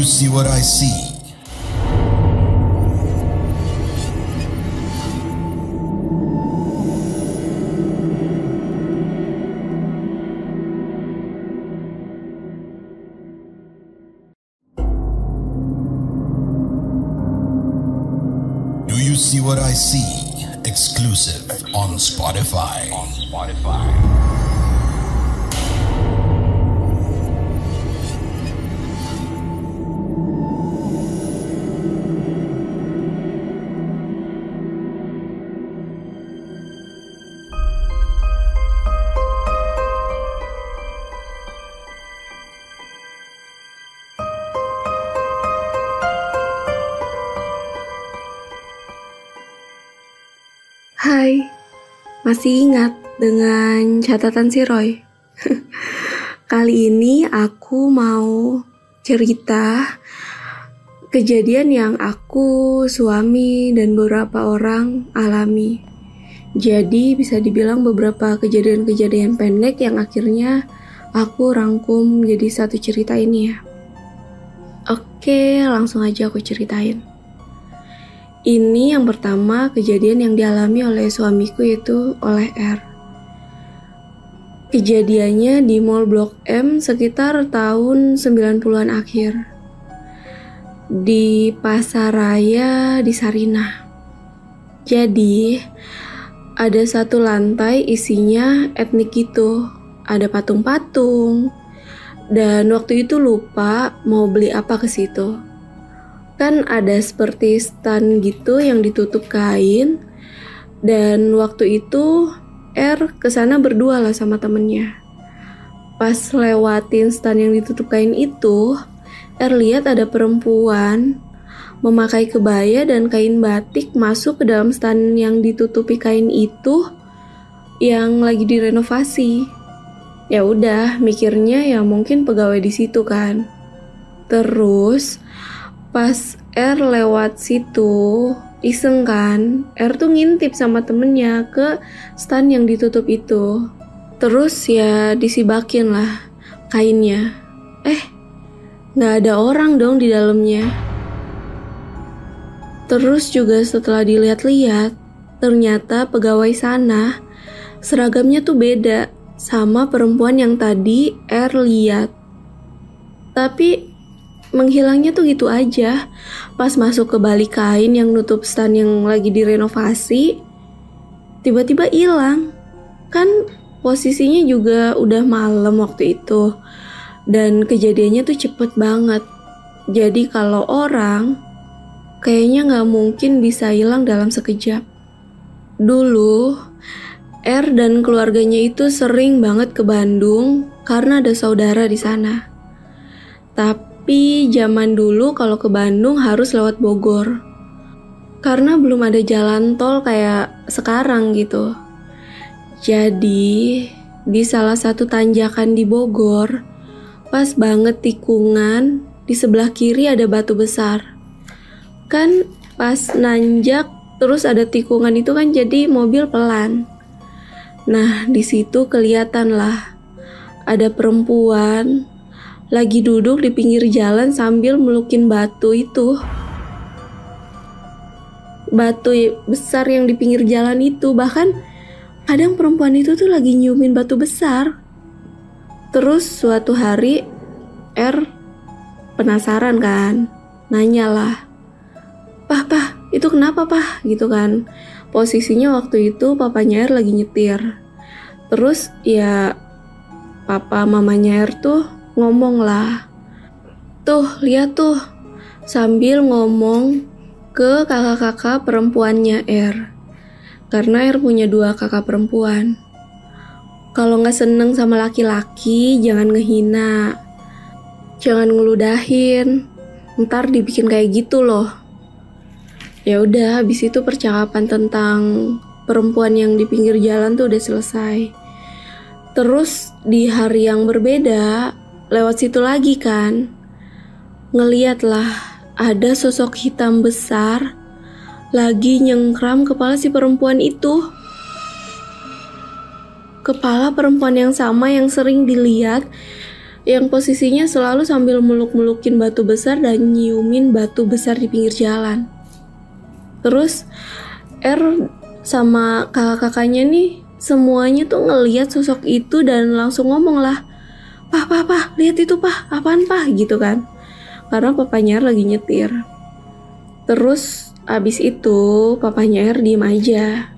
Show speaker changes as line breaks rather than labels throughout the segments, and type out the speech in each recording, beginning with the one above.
see what I see? Do you see what I see? Exclusive on Spotify.
Hai, masih ingat dengan catatan si Roy? Kali ini aku mau cerita kejadian yang aku, suami, dan beberapa orang alami. Jadi bisa dibilang beberapa kejadian-kejadian pendek yang akhirnya aku rangkum jadi satu cerita ini ya. Oke, langsung aja aku ceritain. Ini yang pertama kejadian yang dialami oleh suamiku, yaitu oleh R. Kejadiannya di Mall Blok M sekitar tahun 90-an akhir. Di Pasaraya di Sarinah. Jadi, ada satu lantai isinya etnik gitu. Ada patung-patung. Dan waktu itu lupa mau beli apa ke situ. Kan ada seperti stand gitu yang ditutup kain, dan waktu itu R kesana berdua lah sama temennya. Pas lewatin stand yang ditutup kain itu, R lihat ada perempuan memakai kebaya dan kain batik masuk ke dalam stand yang ditutupi kain itu yang lagi direnovasi. Ya udah, mikirnya ya mungkin pegawai di situ kan. Terus pas R lewat situ, iseng kan, R tuh ngintip sama temennya ke stand yang ditutup itu. Terus ya disibakin lah kainnya. Nggak ada orang dong di dalamnya. Terus juga setelah dilihat-lihat, ternyata pegawai sana seragamnya tuh beda sama perempuan yang tadi R lihat. Tapi menghilangnya tuh gitu aja. Pas masuk ke balik kain yang nutup stand yang lagi direnovasi, tiba-tiba hilang. Kan posisinya juga udah malam waktu itu, dan kejadiannya tuh cepet banget. Jadi kalau orang, kayaknya gak mungkin bisa hilang dalam sekejap. Dulu R dan keluarganya itu sering banget ke Bandung karena ada saudara di sana. Tapi zaman dulu kalau ke Bandung harus lewat Bogor. Karena belum ada jalan tol kayak sekarang gitu. Jadi di salah satu tanjakan di Bogor, pas banget tikungan, di sebelah kiri ada batu besar. Kan pas nanjak terus ada tikungan itu kan, jadi mobil pelan. Nah di situ kelihatan lah ada perempuan lagi duduk di pinggir jalan sambil melukin batu itu. Batu besar yang di pinggir jalan itu. Bahkan kadang perempuan itu tuh lagi nyiumin batu besar. Terus suatu hari R penasaran kan, nanyalah, Pah, itu kenapa Pah? Gitu kan. Posisinya waktu itu papanya R lagi nyetir. Terus ya papa mamanya R tuh ngomong lah, tuh lihat tuh, sambil ngomong ke kakak-kakak perempuannya R. Karena R punya 2 kakak perempuan. Kalau nggak seneng sama laki-laki, jangan ngehina, jangan ngeludahin, ntar dibikin kayak gitu loh. Ya udah, habis itu percakapan tentang perempuan yang di pinggir jalan tuh udah selesai. Terus di hari yang berbeda, lewat situ lagi kan, ngeliatlah ada sosok hitam besar lagi nyengkram kepala si perempuan itu. Kepala perempuan yang sama yang sering dilihat yang posisinya selalu sambil meluk-melukin batu besar dan nyiumin batu besar di pinggir jalan. Terus R sama kakak-kakaknya nih semuanya tuh ngeliat sosok itu dan langsung ngomong lah, Pah, lihat itu Pah, apaan Pah, gitu kan. Karena papanya R lagi nyetir. Terus abis itu papanya R diem aja.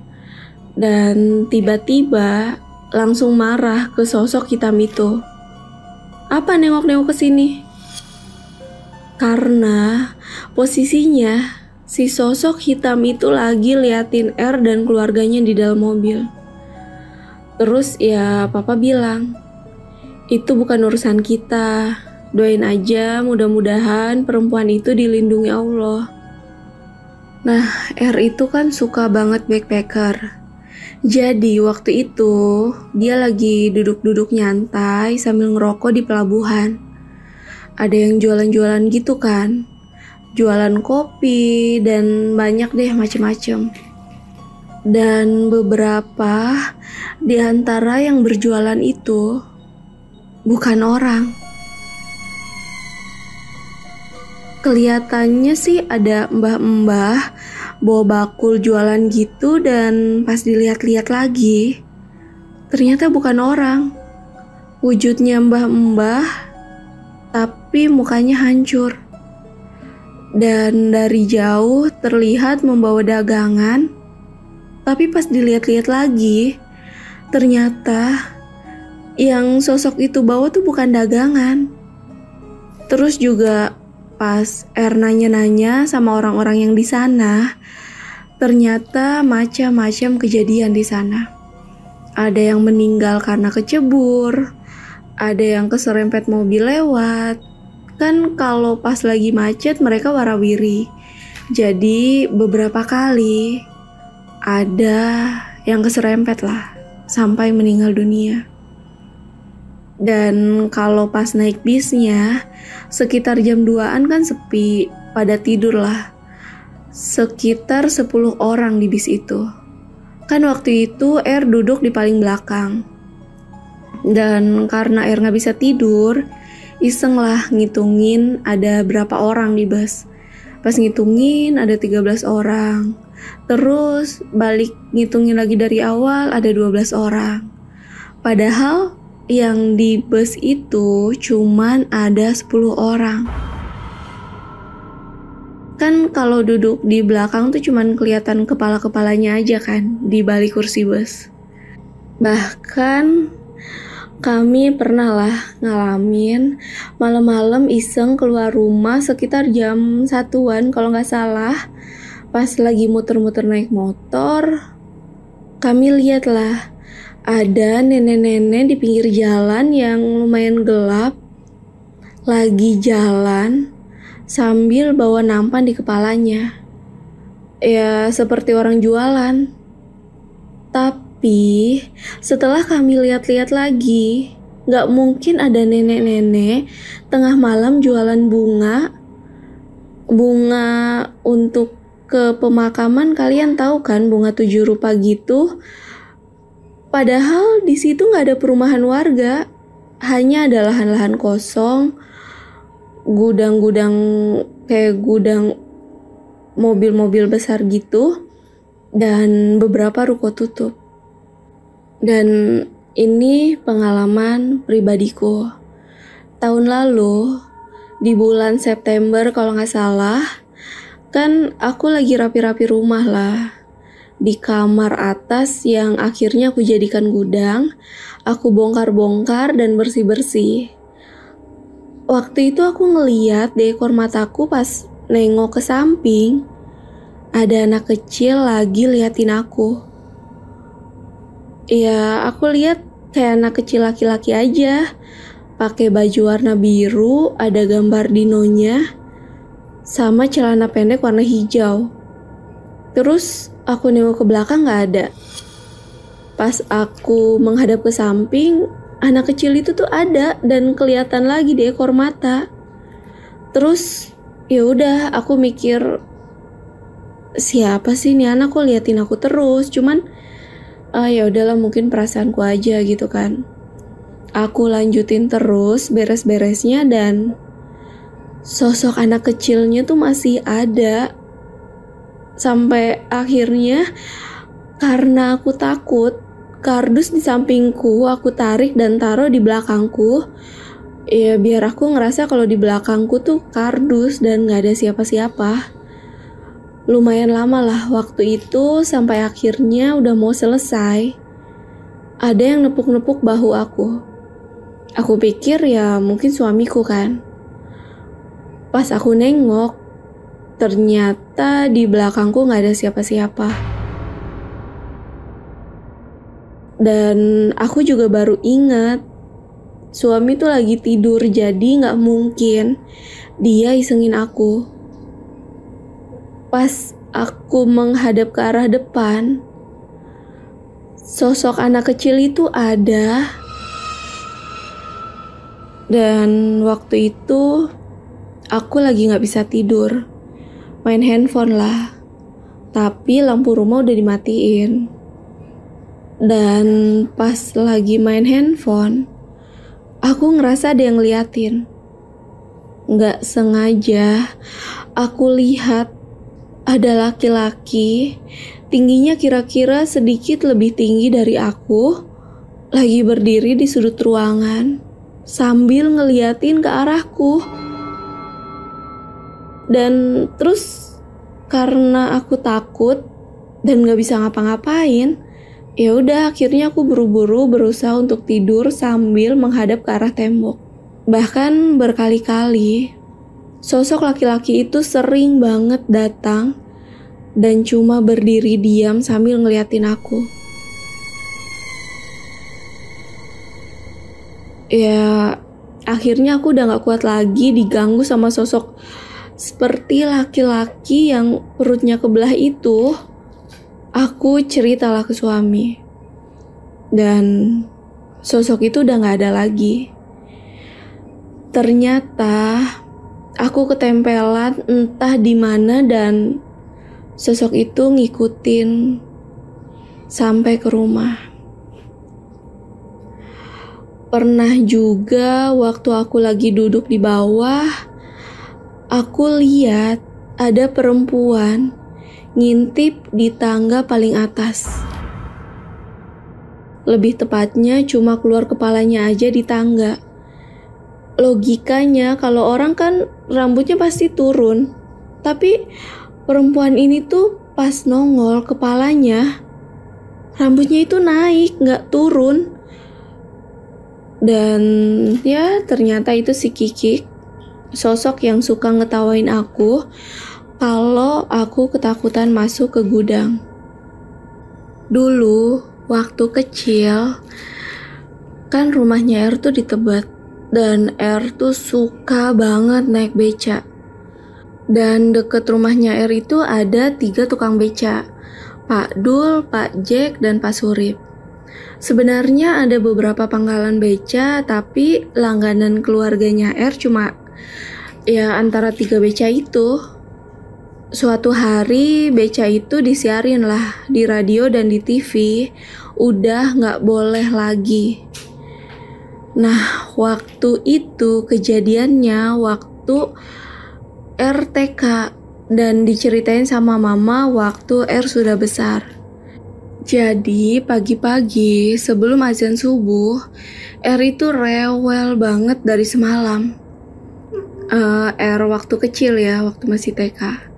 Dan tiba-tiba langsung marah ke sosok hitam itu. Apa nengok-nengok ke sini? Karena posisinya si sosok hitam itu lagi liatin R dan keluarganya di dalam mobil. Terus ya papa bilang, itu bukan urusan kita. Doain aja mudah-mudahan perempuan itu dilindungi Allah. Nah, R itu kan suka banget backpacker. Jadi waktu itu dia lagi duduk-duduk nyantai sambil ngerokok di pelabuhan. Ada yang jualan-jualan gitu kan. Jualan kopi dan banyak deh macem-macem. Dan beberapa di antara yang berjualan itu bukan orang. Kelihatannya sih ada mbah-mbah bawa bakul jualan gitu, dan pas dilihat-lihat lagi ternyata bukan orang. Wujudnya mbah-mbah tapi mukanya hancur. Dan dari jauh terlihat membawa dagangan, tapi pas dilihat-lihat lagi ternyata yang sosok itu bawa tuh bukan dagangan. Terus juga pas R nanya-nanya sama orang-orang yang di sana, ternyata macam-macam kejadian di sana. Ada yang meninggal karena kecebur, ada yang keserempet mobil lewat. Kan kalau pas lagi macet mereka warawiri. Jadi beberapa kali ada yang keserempet lah sampai meninggal dunia. Dan kalau pas naik bisnya, sekitar jam 2-an kan sepi, pada tidur lah. Sekitar 10 orang di bis itu. Kan waktu itu R duduk di paling belakang. Dan karena R gak bisa tidur, iseng lah ngitungin ada berapa orang di bus. Pas ngitungin ada 13 orang. Terus balik ngitungin lagi dari awal ada 12 orang. Padahal yang di bus itu cuman ada 10 orang. Kan kalau duduk di belakang tuh cuman kelihatan kepala-kepalanya aja kan di balik kursi bus. Bahkan kami pernah lah ngalamin malam-malam iseng keluar rumah sekitar jam 1-an kalau nggak salah. Pas lagi muter-muter naik motor, kami lihat lah ada nenek-nenek di pinggir jalan yang lumayan gelap, lagi jalan sambil bawa nampan di kepalanya. Ya seperti orang jualan. Tapi setelah kami lihat-lihat lagi, gak mungkin ada nenek-nenek tengah malam jualan bunga. Bunga untuk ke pemakaman, kalian tahu kan, bunga 7 rupa gitu. Padahal di situ nggak ada perumahan warga, hanya ada lahan-lahan kosong, gudang-gudang kayak gudang mobil-mobil besar gitu, dan beberapa ruko tutup. Dan ini pengalaman pribadiku. Tahun lalu di bulan September kalau nggak salah, kan aku lagi rapi-rapi rumah lah. Di kamar atas yang akhirnya aku jadikan gudang, aku bongkar-bongkar dan bersih-bersih. Waktu itu aku ngeliat di ekor mataku pas nengok ke samping, ada anak kecil lagi liatin aku. Ya, aku lihat kayak anak kecil laki-laki aja, pakai baju warna biru, ada gambar dinonya, sama celana pendek warna hijau. Terus aku nengok ke belakang gak ada. Pas aku menghadap ke samping, anak kecil itu tuh ada dan kelihatan lagi di ekor mata. Terus ya udah, aku mikir siapa sih nih anak kok liatin aku terus. Cuman ya udahlah, mungkin perasaanku aja gitu kan. Aku lanjutin terus beres-beresnya dan sosok anak kecilnya tuh masih ada. Sampai akhirnya karena aku takut, kardus di sampingku aku tarik dan taruh di belakangku. Ya biar aku ngerasa kalau di belakangku tuh kardus dan gak ada siapa-siapa. Lumayan lama lah waktu itu sampai akhirnya udah mau selesai. Ada yang nepuk-nepuk bahu aku. Aku pikir ya mungkin suamiku kan. Pas aku nengok, ternyata di belakangku gak ada siapa-siapa. Dan aku juga baru ingat, suami tuh lagi tidur jadi gak mungkin dia isengin aku. Pas aku menghadap ke arah depan, sosok anak kecil itu ada. Dan waktu itu aku lagi gak bisa tidur, main handphone lah. Tapi lampu rumah udah dimatiin. Dan pas lagi main handphone, aku ngerasa ada yang ngeliatin. Gak sengaja aku lihat ada laki-laki, tingginya kira-kira sedikit lebih tinggi dari aku, lagi berdiri di sudut ruangan sambil ngeliatin ke arahku. Dan terus karena aku takut dan gak bisa ngapa-ngapain, ya udah akhirnya aku buru-buru berusaha untuk tidur sambil menghadap ke arah tembok. Bahkan berkali-kali sosok laki-laki itu sering banget datang dan cuma berdiri diam sambil ngeliatin aku. Ya, akhirnya aku udah gak kuat lagi diganggu sama sosok seperti laki-laki yang perutnya kebelah itu. Aku ceritalah ke suami. Dan sosok itu udah gak ada lagi. Ternyata aku ketempelan entah di mana dan sosok itu ngikutin sampai ke rumah. Pernah juga waktu aku lagi duduk di bawah, aku lihat ada perempuan ngintip di tangga paling atas. Lebih tepatnya cuma keluar kepalanya aja di tangga. Logikanya kalau orang kan rambutnya pasti turun, tapi perempuan ini tuh pas nongol kepalanya, rambutnya itu naik, gak turun. Dan ya ternyata itu si Kiki, sosok yang suka ngetawain aku kalau aku ketakutan masuk ke gudang. Dulu waktu kecil kan rumahnya R tuh di Tebet. Dan R tuh suka banget naik beca. Dan deket rumahnya R itu ada 3 tukang beca, Pak Dul, Pak Jack, dan Pak Surip. Sebenarnya ada beberapa pangkalan beca, tapi langganan keluarganya R cuma ya antara 3 beca itu. Suatu hari beca itu disiarin lah di radio dan di TV, udah gak boleh lagi. Nah, waktu itu kejadiannya waktu RTK dan diceritain sama mama waktu R sudah besar. Jadi pagi-pagi sebelum azan subuh, R itu rewel banget dari semalam. R waktu kecil ya, waktu masih TK.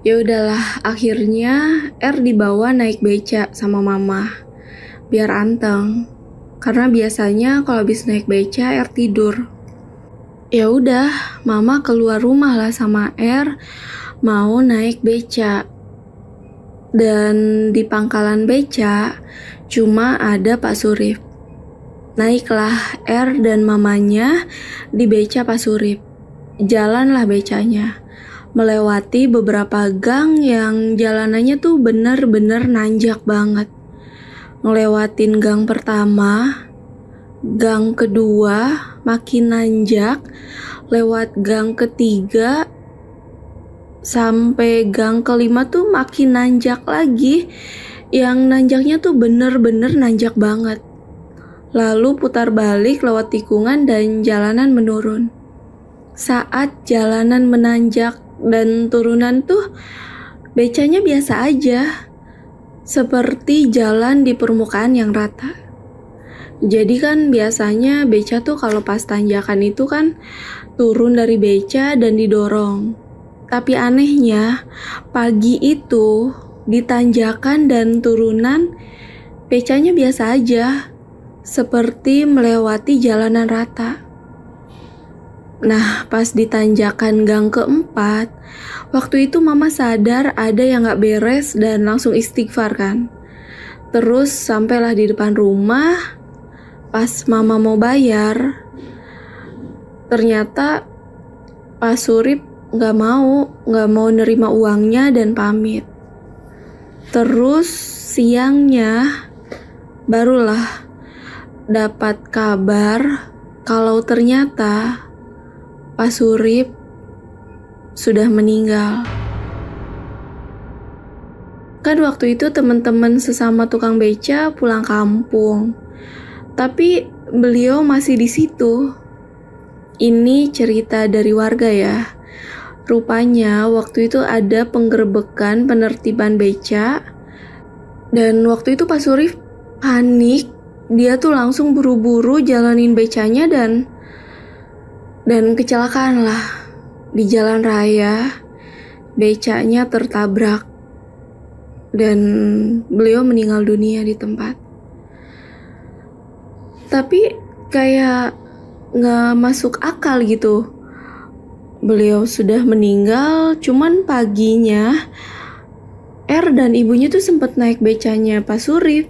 Ya udahlah, akhirnya R dibawa naik beca sama mama biar anteng. Karena biasanya kalau habis naik beca R tidur. Ya udah, mama keluar rumah lah sama R mau naik beca. Dan di pangkalan beca cuma ada Pak Surip. Naiklah R dan mamanya di beca Pak Surip. Jalanlah becanya, melewati beberapa gang yang jalanannya tuh bener-bener nanjak banget. Ngelewatin gang pertama, gang kedua makin nanjak, lewat gang ketiga sampai gang kelima tuh makin nanjak lagi. Yang nanjaknya tuh bener-bener nanjak banget. lalu putar balik lewat tikungan dan jalanan menurun. Saat jalanan menanjak dan turunan tuh becanya biasa aja, seperti jalan di permukaan yang rata. Jadi kan biasanya beca tuh kalau pas tanjakan itu kan turun dari beca dan didorong. Tapi anehnya pagi itu di tanjakan dan turunan becanya biasa aja, seperti melewati jalanan rata. Nah, pas di tanjakan gang keempat, waktu itu mama sadar ada yang gak beres dan langsung istighfar kan. Terus sampailah di depan rumah, pas mama mau bayar, ternyata Pak Surip gak mau nerima uangnya dan pamit. Terus siangnya barulah dapat kabar kalau ternyata Pak Surip sudah meninggal. Kan waktu itu teman-teman sesama tukang beca pulang kampung, tapi beliau masih di situ. Ini cerita dari warga ya. Rupanya waktu itu ada penggerebekan penertiban beca, dan waktu itu Pak Surip panik. Dia tuh langsung buru-buru jalanin becanya dan kecelakaan lah. Di jalan raya, becanya tertabrak dan beliau meninggal dunia di tempat. Tapi kayak gak masuk akal gitu. Beliau sudah meninggal, cuman paginya R dan ibunya tuh sempat naik becanya Pak Surip.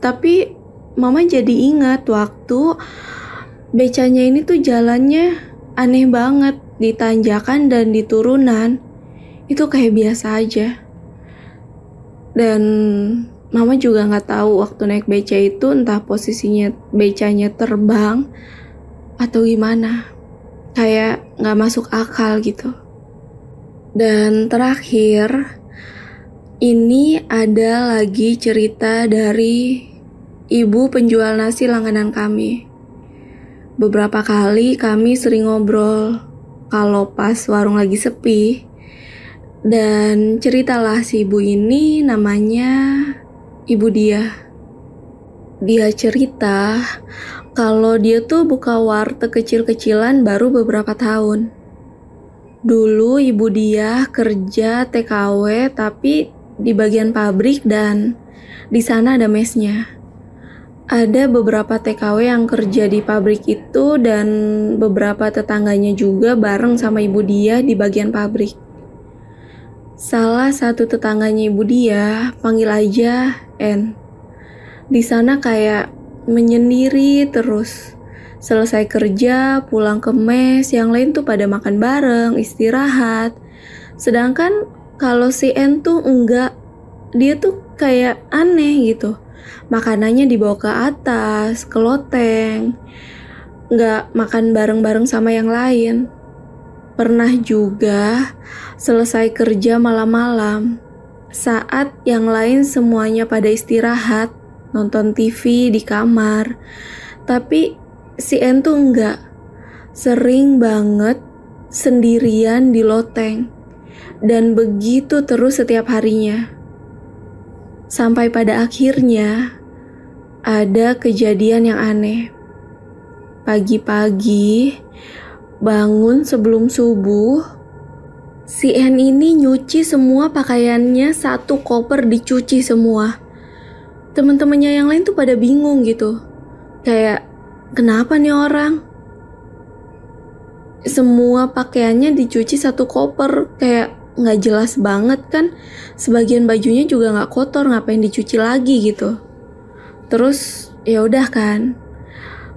Tapi mama jadi ingat waktu becanya ini tuh jalannya aneh banget, di tanjakan dan di turunan itu kayak biasa aja. Dan mama juga nggak tahu waktu naik beca itu entah posisinya becanya terbang atau gimana, kayak nggak masuk akal gitu. Dan terakhir, ini ada lagi cerita dari ibu penjual nasi langganan kami. Beberapa kali kami sering ngobrol kalau pas warung lagi sepi. Dan ceritalah si ibu ini, namanya Ibu Dia. Dia cerita kalau dia tuh buka warteg kecil-kecilan baru beberapa tahun. Dulu Ibu Dia kerja TKW tapi di bagian pabrik dan di sana ada mesnya. Ada beberapa TKW yang kerja di pabrik itu dan beberapa tetangganya juga bareng sama Ibu Dia di bagian pabrik. Salah satu tetangganya Ibu Dia, panggil aja N. Di sana kayak menyendiri terus. Selesai kerja, pulang ke mes, yang lain tuh pada makan bareng, istirahat. Sedangkan kalau si N tuh enggak, dia tuh kayak aneh gitu. Makanannya dibawa ke atas, ke loteng, nggak makan bareng-bareng sama yang lain. Pernah juga selesai kerja malam-malam, saat yang lain semuanya pada istirahat, nonton TV di kamar. Tapi si N tuh enggak, sering banget sendirian di loteng. Dan begitu terus setiap harinya. Sampai pada akhirnya ada kejadian yang aneh. Pagi-pagi bangun sebelum subuh, si N ini nyuci semua pakaiannya, satu koper dicuci semua. Teman-temannya yang lain tuh pada bingung gitu. Kayak, kenapa nih orang? Semua pakaiannya dicuci satu koper, kayak nggak jelas banget kan. Sebagian bajunya juga nggak kotor, ngapain dicuci lagi gitu. Terus ya udah kan,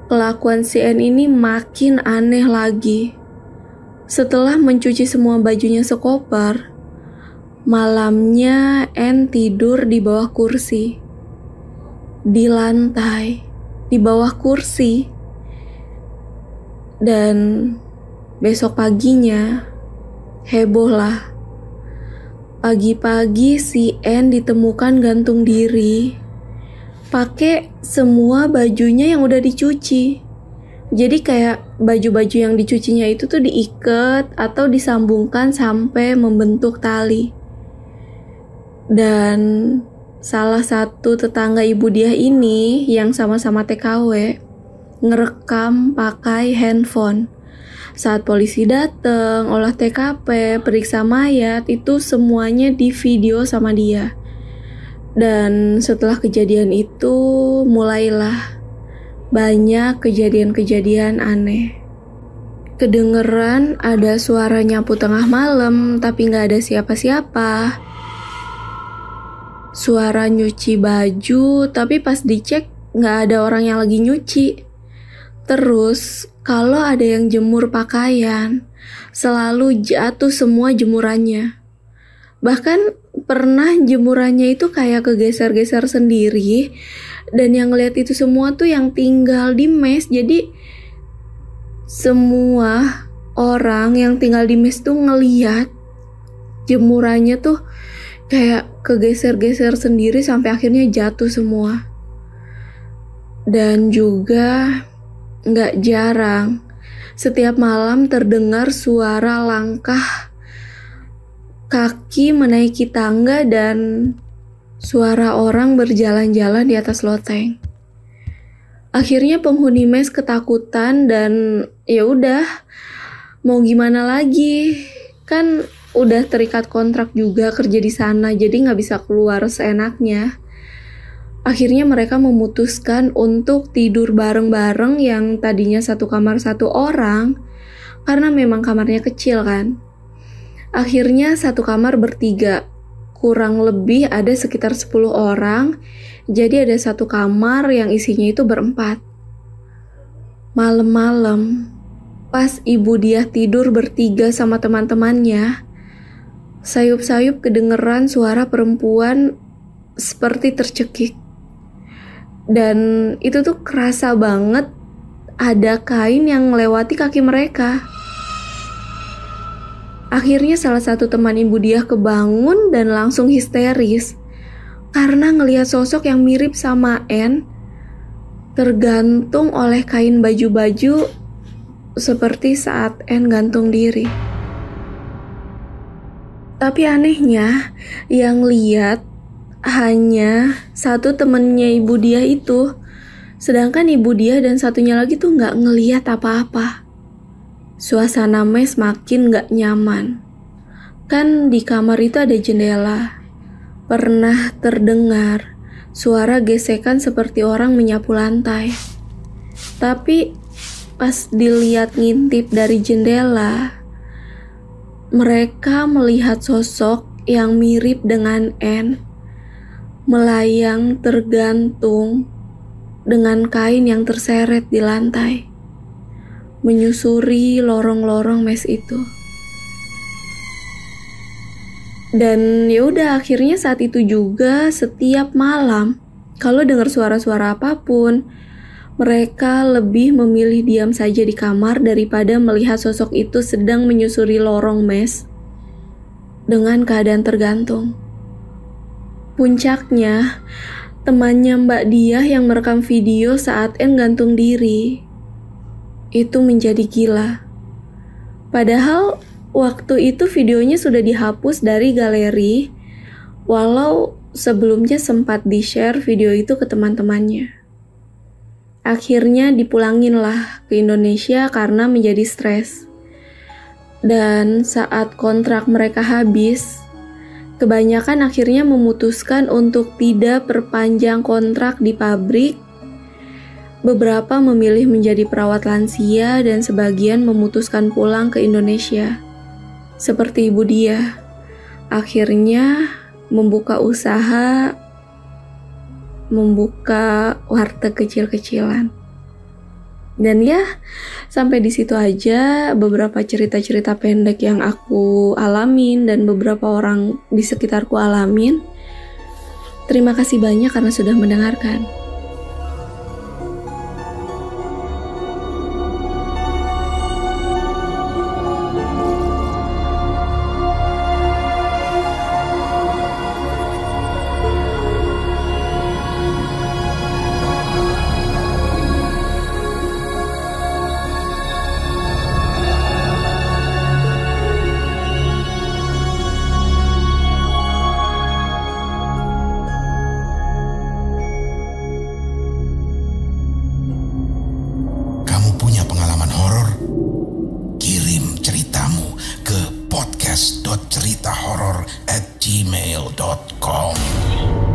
kelakuan si N ini makin aneh lagi. Setelah mencuci semua bajunya sekoper, malamnya N tidur di bawah kursi, di lantai, di bawah kursi. Dan besok paginya heboh lah. Pagi-pagi si N ditemukan gantung diri pakai semua bajunya yang udah dicuci. Jadi kayak baju-baju yang dicucinya itu tuh diikat atau disambungkan sampai membentuk tali. Dan salah satu tetangga Ibu Diah ini yang sama-sama TKW ngerekam pakai handphone. Saat polisi datang, olah TKP, periksa mayat, itu semuanya di video sama dia. Dan setelah kejadian itu mulailah banyak kejadian-kejadian aneh. Kedengeran ada suara nyapu tengah malam tapi gak ada siapa-siapa. Suara nyuci baju tapi pas dicek gak ada orang yang lagi nyuci. Terus kalau ada yang jemur pakaian selalu jatuh semua jemurannya. Bahkan pernah jemurannya itu kayak kegeser-geser sendiri. Dan yang ngeliat itu semua tuh yang tinggal di mes. Jadi semua orang yang tinggal di mes tuh ngeliat jemurannya tuh kayak kegeser-geser sendiri sampai akhirnya jatuh semua. Dan juga gak jarang setiap malam terdengar suara langkah kaki menaiki tangga dan suara orang berjalan-jalan di atas loteng. Akhirnya penghuni mes ketakutan dan ya udah, mau gimana lagi? Kan udah terikat kontrak juga kerja di sana, jadi nggak bisa keluar seenaknya. Akhirnya mereka memutuskan untuk tidur bareng-bareng yang tadinya satu kamar satu orang, karena memang kamarnya kecil kan. Akhirnya satu kamar bertiga, kurang lebih ada sekitar 10 orang, jadi ada satu kamar yang isinya itu berempat. Malam-malam, pas Ibu Diah tidur bertiga sama teman-temannya, sayup-sayup kedengeran suara perempuan seperti tercekik. Dan itu tuh kerasa banget ada kain yang melewati kaki mereka. Akhirnya salah satu teman Ibu Diah kebangun dan langsung histeris karena ngelihat sosok yang mirip sama N tergantung oleh kain baju-baju seperti saat N gantung diri. Tapi anehnya yang lihat hanya satu temennya Ibu Diah itu, sedangkan Ibu Diah dan satunya lagi tuh nggak ngelihat apa-apa. Suasana mes makin gak nyaman. Kan di kamar itu ada jendela. Pernah terdengar suara gesekan seperti orang menyapu lantai. Tapi pas dilihat ngintip dari jendela, mereka melihat sosok yang mirip dengan N melayang tergantung dengan kain yang terseret di lantai, menyusuri lorong-lorong mes itu. Dan yaudah, akhirnya saat itu juga setiap malam kalau dengar suara-suara apapun, mereka lebih memilih diam saja di kamar daripada melihat sosok itu sedang menyusuri lorong mes dengan keadaan tergantung. Puncaknya, temannya Mbak Diah yang merekam video saat N gantung diri itu menjadi gila. Padahal waktu itu videonya sudah dihapus dari galeri, walau sebelumnya sempat di-share video itu ke teman-temannya. Akhirnya dipulanginlah ke Indonesia karena menjadi stres. Dan saat kontrak mereka habis, kebanyakan akhirnya memutuskan untuk tidak perpanjang kontrak di pabrik. Beberapa memilih menjadi perawat lansia dan sebagian memutuskan pulang ke Indonesia. Seperti Ibu Diah, akhirnya membuka usaha, membuka warteg kecil-kecilan. Dan ya, sampai di situ aja beberapa cerita-cerita pendek yang aku alamin dan beberapa orang di sekitarku alamin. Terima kasih banyak karena sudah mendengarkan.
podcast.ceritahoror@gmail.com.